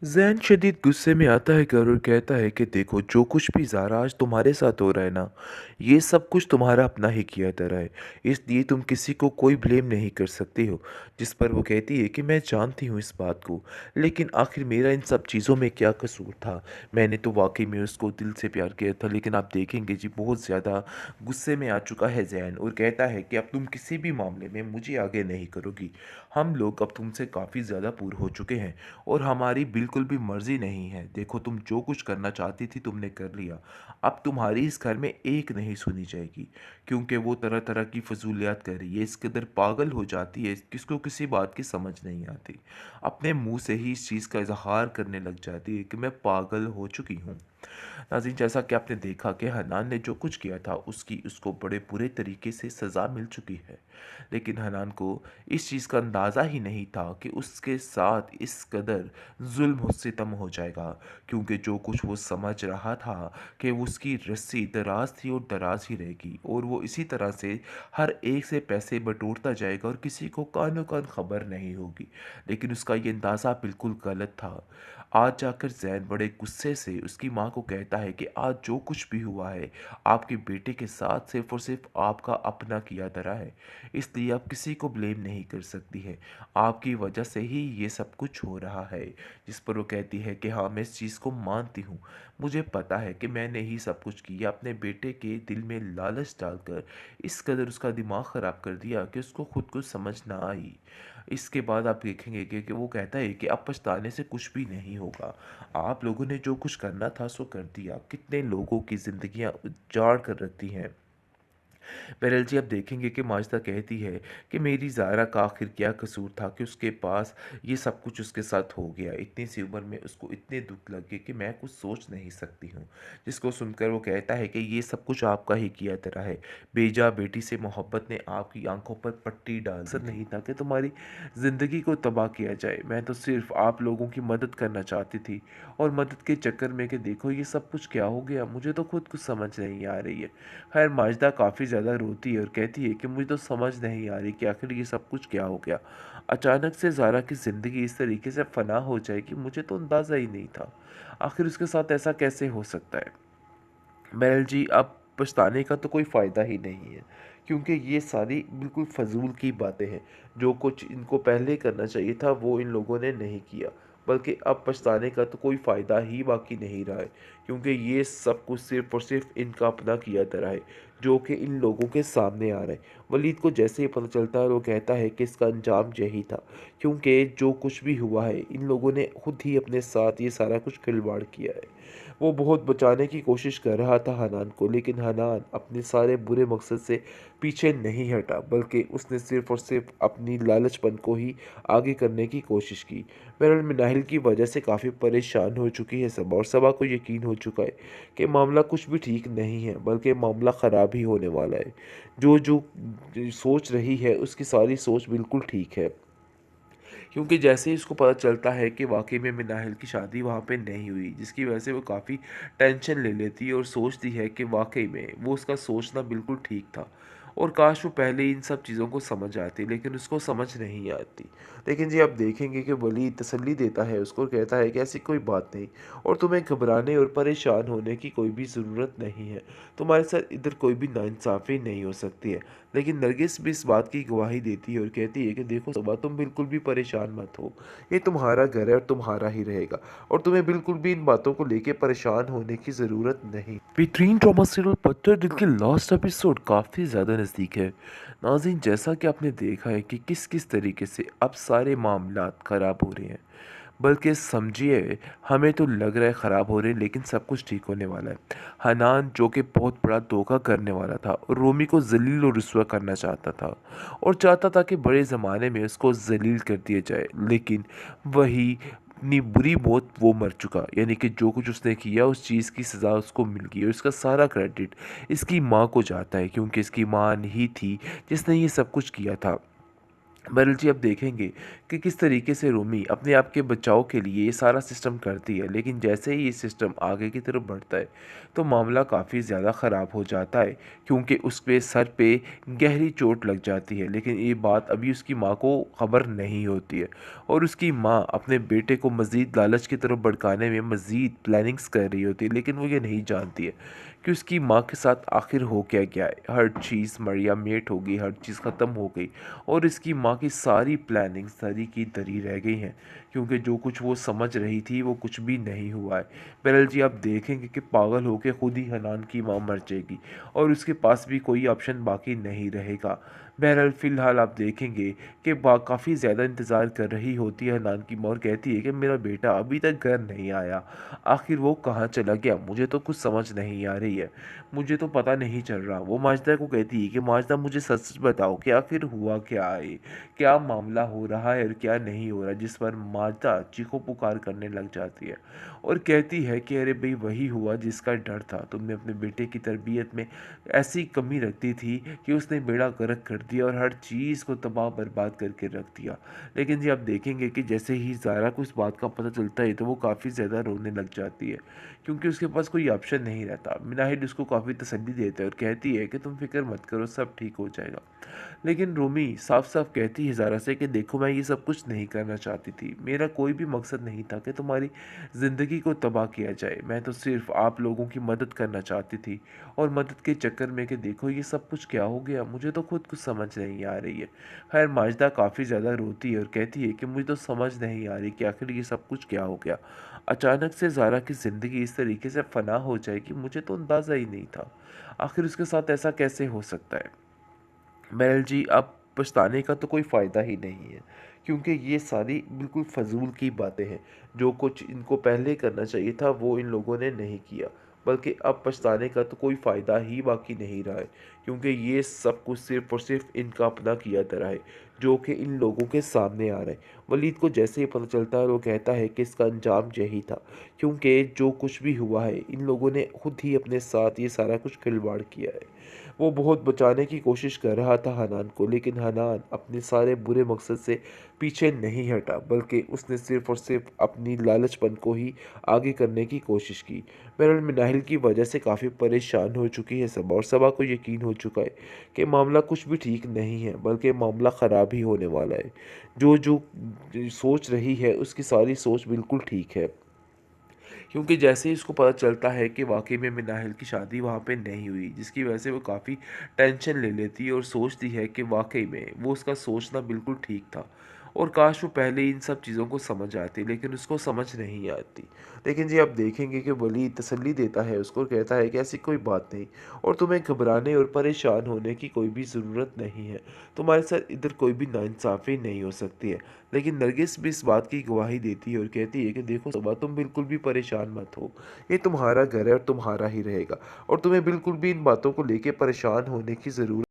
ज़ैन शदीद गुस्से में आता है घर और कहता है कि देखो जो कुछ भी ज़ारा आज तुम्हारे साथ हो रहा है ना, ये सब कुछ तुम्हारा अपना ही किया धरा है। इसलिए तुम किसी को कोई ब्लेम नहीं कर सकती हो। जिस पर वो कहती है कि मैं जानती हूँ इस बात को, लेकिन आखिर मेरा इन सब चीज़ों में क्या कसूर था। मैंने तो वाकई में उसको दिल से प्यार किया था, लेकिन आप देखेंगे जी बहुत ज़्यादा गुस्से में आ चुका है ज़ैन और कहता है कि अब तुम किसी भी मामले में मुझे आगे नहीं करोगी। हम लोग अब तुमसे काफ़ी ज़्यादा पूर हो चुके हैं और हमारी बिल्कुल भी मर्ज़ी नहीं है। देखो तुम जो कुछ करना चाहती थी तुमने कर लिया। अब तुम्हारी इस घर में एक नहीं सुनी जाएगी, क्योंकि वो तरह-तरह की फ़ज़ूलियात कर रही है। इस कदर पागल हो जाती है, किसको किसी बात की समझ नहीं आती। अपने मुँह से ही इस चीज़ का इज़हार करने लग जाती है कि मैं पागल हो चुकी हूँ। नाज़रीन, जैसा कि आपने देखा कि हनान ने जो कुछ किया था उसकी उसको बड़े बुरे तरीके से सज़ा मिल चुकी है, लेकिन हनान को इस चीज़ का अंदाज़ा ही नहीं था कि उसके साथ इस कदर जुल्म और सितम हो जाएगा। क्योंकि जो कुछ वो समझ रहा था कि उसकी रस्सी दराज थी और दराज ही रहेगी और वो इसी तरह से हर एक से पैसे बटोरता जाएगा और किसी को कानो कान खबर नहीं होगी, लेकिन उसका ये अंदाज़ा बिल्कुल गलत था। आज जाकर जैन बड़े गुस्से से उसकी माँ को कहता है कि आज जो कुछ भी हुआ है आपके बेटे के साथ सिर्फ और सिर्फ आपका अपना किया धरा है, इसलिए आप किसी को ब्लेम नहीं कर सकती है। आपकी वजह से ही ये सब कुछ हो रहा है। जिस पर वो कहती है कि हाँ, मैं इस चीज़ को मानती हूँ। मुझे पता है कि मैंने ही सब कुछ किया, अपने बेटे के दिल में लालच डालकर इस कदर उसका दिमाग ख़राब कर दिया कि उसको खुद को समझ ना आई। इसके बाद आप देखेंगे कि वो कहता है कि अब पछताने से कुछ भी नहीं होगा। आप लोगों ने जो कुछ करना था सो कर दिया। कितने लोगों की ज़िंदगियाँ उजाड़ कर रखती हैं। बहरहाल जी, आप देखेंगे कि माजिदा कहती है कि मेरी ज़ारा का आखिर क्या कसूर था कि उसके पास ये सब कुछ उसके साथ हो गया। इतनी सी उम्र में उसको इतने दुख लगे कि मैं कुछ सोच नहीं सकती हूँ। जिसको सुनकर वो कहता है कि ये सब कुछ आपका ही किया धरा है। बेजा बेटी से मोहब्बत ने आपकी आंखों पर पट्टी डाल दी नहीं था कि तुम्हारी ज़िंदगी को तबाह किया जाए। मैं तो सिर्फ आप लोगों की मदद करना चाहती थी और मदद के चक्कर में कि देखो ये सब कुछ क्या हो गया, मुझे तो खुद कुछ समझ नहीं आ रही है। खैर, माजिदा काफ़ी ज़्यादा रोती है और कहती है कि मुझे तो समझ नहीं आ रही कि आखिर ये सब कुछ क्या हो गया। अचानक से ज़ारा की ज़िंदगी इस तरीके से फ़ना हो जाएगी, मुझे तो अंदाज़ा ही नहीं था। आखिर उसके साथ ऐसा कैसे हो सकता है? बहरहाल जी, अब पछताने का तो कोई फ़ायदा ही नहीं है, क्योंकि ये सारी बिल्कुल फ़ज़ूल की बातें हैं। जो कुछ इनको पहले करना चाहिए था वो इन लोगों ने नहीं किया, बल्कि अब पछताने का तो कोई फ़ायदा ही बाकी नहीं रहा है, क्योंकि ये सब कुछ सिर्फ़ और सिर्फ़ इनका अपना किया धरा है, जो कि इन लोगों के सामने आ रहा है। वलीद को जैसे ही पता चलता है वो कहता है कि इसका अंजाम यही था, क्योंकि जो कुछ भी हुआ है इन लोगों ने खुद ही अपने साथ ये सारा कुछ खिलवाड़ किया है। वो बहुत बचाने की कोशिश कर रहा था हनान को, लेकिन हनान अपने सारे बुरे मकसद से पीछे नहीं हटा, बल्कि उसने सिर्फ़ और सिर्फ़ अपनी लालचपन को ही आगे करने की कोशिश की। बहरहाल मिनाहिल की वजह से काफ़ी परेशान हो चुकी है सबा और सबा को यकीन हो चुका है कि मामला कुछ भी ठीक नहीं है, बल्कि मामला ख़राब ही होने वाला है। जो सोच रही है उसकी सारी सोच बिल्कुल ठीक है। क्योंकि जैसे ही उसको पता चलता है कि वाक़ई में मिनाहिल की शादी वहाँ पे नहीं हुई, जिसकी वजह से वो काफ़ी टेंशन ले लेती है और सोचती है कि वाक़ई में वो उसका सोचना बिल्कुल ठीक था और काश वो पहले इन सब चीज़ों को समझ आती, लेकिन उसको समझ नहीं आती। लेकिन जी, आप देखेंगे कि वलीद तसल्ली देता है उसको और कहता है कि ऐसी कोई बात नहीं और तुम्हें घबराने और परेशान होने की कोई भी ज़रूरत नहीं है। तुम्हारे साथ इधर कोई भी नाइंसाफ़ी नहीं हो सकती है। लेकिन नरगिस भी इस बात की गवाही देती है और कहती है कि देखो सुबह, तुम बिल्कुल भी परेशान मत हो। ये तुम्हारा घर है और तुम्हारा ही रहेगा और तुम्हें बिल्कुल भी इन बातों को लेके परेशान होने की ज़रूरत नहीं। बेहतरीन ड्रामा सीरियल पत्थर दिल के लास्ट एपिसोड काफ़ी ज़्यादा नज़दीक है। नाज़रीन, जैसा कि आपने देखा है कि किस किस तरीके से अब सारे मामलात ख़राब हो रहे हैं, बल्कि समझिए हमें तो लग रहा है ख़राब हो रहे हैं, लेकिन सब कुछ ठीक होने वाला है। हनान जो कि बहुत बड़ा धोखा करने वाला था और रोमी को ज़लील और रुस्वा करना चाहता था और चाहता था कि बड़े ज़माने में उसको ज़लील कर दिया जाए, लेकिन वही इतनी बुरी मौत वो मर चुका, यानी कि जो कुछ उसने किया उस चीज़ की सज़ा उसको मिल गई और इसका सारा क्रेडिट इसकी माँ को जाता है, क्योंकि इसकी माँ ही थी जिसने ये सब कुछ किया था। बहरहाल जी, अब देखेंगे कि किस तरीके से रूमी अपने आप के बचाव के लिए ये सारा सिस्टम करती है, लेकिन जैसे ही ये सिस्टम आगे की तरफ बढ़ता है तो मामला काफ़ी ज़्यादा ख़राब हो जाता है, क्योंकि उसके सर पे गहरी चोट लग जाती है। लेकिन ये बात अभी उसकी माँ को खबर नहीं होती है, और उसकी माँ अपने बेटे को मज़ीद लालच की तरफ भड़काने में मज़ीद प्लानिंग्स कर रही होती है, लेकिन वो ये नहीं जानती है कि उसकी माँ के साथ आखिर हो क्या गया है। हर चीज़ मरिया मेट हो गई, हर चीज़ ख़त्म हो गई, और इसकी माँ की सारी प्लानिंग दरी की दरी रह गई हैं, क्योंकि जो कुछ वो समझ रही थी वो कुछ भी नहीं हुआ है। बहरहाल जी, आप देखेंगे कि पागल होकर खुद ही हनान की माँ मर जाएगी, और उसके पास भी कोई ऑप्शन बाकी नहीं रहेगा। बहरहाल फ़िलहाल आप देखेंगे कि काफ़ी ज़्यादा इंतज़ार कर रही होती है हनान की माँ, और कहती है कि मेरा बेटा अभी तक घर नहीं आया, आखिर वो कहाँ चला गया, मुझे तो कुछ समझ नहीं आ रही है, मुझे तो पता नहीं चल रहा। वो माजिदा को कहती है कि माजिदा, मुझे सच सच बताओ कि आखिर हुआ क्या है, क्या मामला हो रहा है और क्या नहीं हो रहा। जिस पर माजिदा चीखो पुकार करने लग जाती है और कहती है कि अरे भाई, वही हुआ जिसका डर था। तुमने अपने बेटे की तरबियत में ऐसी कमी रखती थी कि उसने बेड़ा गर्क कर दिया और हर चीज़ को तबाह बर्बाद करके रख दिया। लेकिन जी, आप देखेंगे कि जैसे ही ज़ारा को इस बात का पता चलता है तो वो काफ़ी ज़्यादा रोने लग जाती है, क्योंकि उसके पास कोई ऑप्शन नहीं रहता। मिनाहिल उसको काफ़ी तसल्ली देता है और कहती है कि तुम फिक्र मत करो, सब ठीक हो जाएगा। लेकिन रूमी साफ-साफ कहती है ज़ारा से कि देखो, मैं ये सब कुछ नहीं करना चाहती थी। मेरा कोई भी मकसद नहीं था कि तुम्हारी ज़िंदगी को तबाह किया जाए। मैं तो सिर्फ़ आप लोगों की मदद करना चाहती थी, और मदद के चक्कर में कि देखो ये सब कुछ क्या हो गया, मुझे तो खुद कुछ समझ नहीं आ रही है। खैर, माजिदा काफ़ी ज़्यादा रोती है और कहती है कि मुझे तो समझ नहीं आ रही कि आखिर ये सब कुछ क्या हो गया। अचानक से ज़ारा की ज़िंदगी इस तरीके से फ़ना हो जाएगी, मुझे तो अंदाज़ा ही नहीं था। आखिर उसके साथ ऐसा कैसे हो सकता है? महल जी, अब पछताने का तो कोई फ़ायदा ही नहीं है, क्योंकि ये सारी बिल्कुल फ़ज़ूल की बातें हैं। जो कुछ इनको पहले करना चाहिए था वो इन लोगों ने नहीं किया, बल्कि अब पछताने का तो कोई फ़ायदा ही बाकी नहीं रहा है, क्योंकि ये सब कुछ सिर्फ़ और सिर्फ़ इनका अपना किया धरा है, जो कि इन लोगों के सामने आ रहा है। वलीद को जैसे ही पता चलता है वो कहता है कि इसका अंजाम यही था, क्योंकि जो कुछ भी हुआ है इन लोगों ने खुद ही अपने साथ ये सारा कुछ खिलवाड़ किया है। वो बहुत बचाने की कोशिश कर रहा था हनान को, लेकिन हनान अपने सारे बुरे मकसद से पीछे नहीं हटा, बल्कि उसने सिर्फ़ और सिर्फ़ अपनी लालचपन को ही आगे करने की कोशिश की। बहरहाल, मिनाहिल की वजह से काफ़ी परेशान हो चुकी है सबा, और सबा को यकीन हो चुका है कि मामला कुछ भी ठीक नहीं है, बल्कि मामला ख़राब ही होने वाला है। जो सोच रही है उसकी सारी सोच बिल्कुल ठीक है, क्योंकि जैसे ही उसको पता चलता है कि वाक़ई में मिनाहिल की शादी वहाँ पे नहीं हुई, जिसकी वजह से वो काफ़ी टेंशन ले लेती है और सोचती है कि वाक़ई में वो उसका सोचना बिल्कुल ठीक था, और काश वो पहले इन सब चीज़ों को समझ आती, लेकिन उसको समझ नहीं आती। लेकिन जी, आप देखेंगे कि वली तसल्ली देता है उसको, कहता है कि ऐसी कोई बात नहीं, और तुम्हें घबराने और परेशान होने की कोई भी ज़रूरत नहीं है। तुम्हारे साथ इधर कोई भी नाइंसाफ़ी नहीं हो सकती है। लेकिन नरगिस भी इस बात की गवाही देती है और कहती है कि देखो सबा, तुम बिल्कुल भी परेशान मत हो। ये तुम्हारा घर है और तुम्हारा ही रहेगा, और तुम्हें बिल्कुल भी इन बातों को लेके परेशान होने की ज़रूरत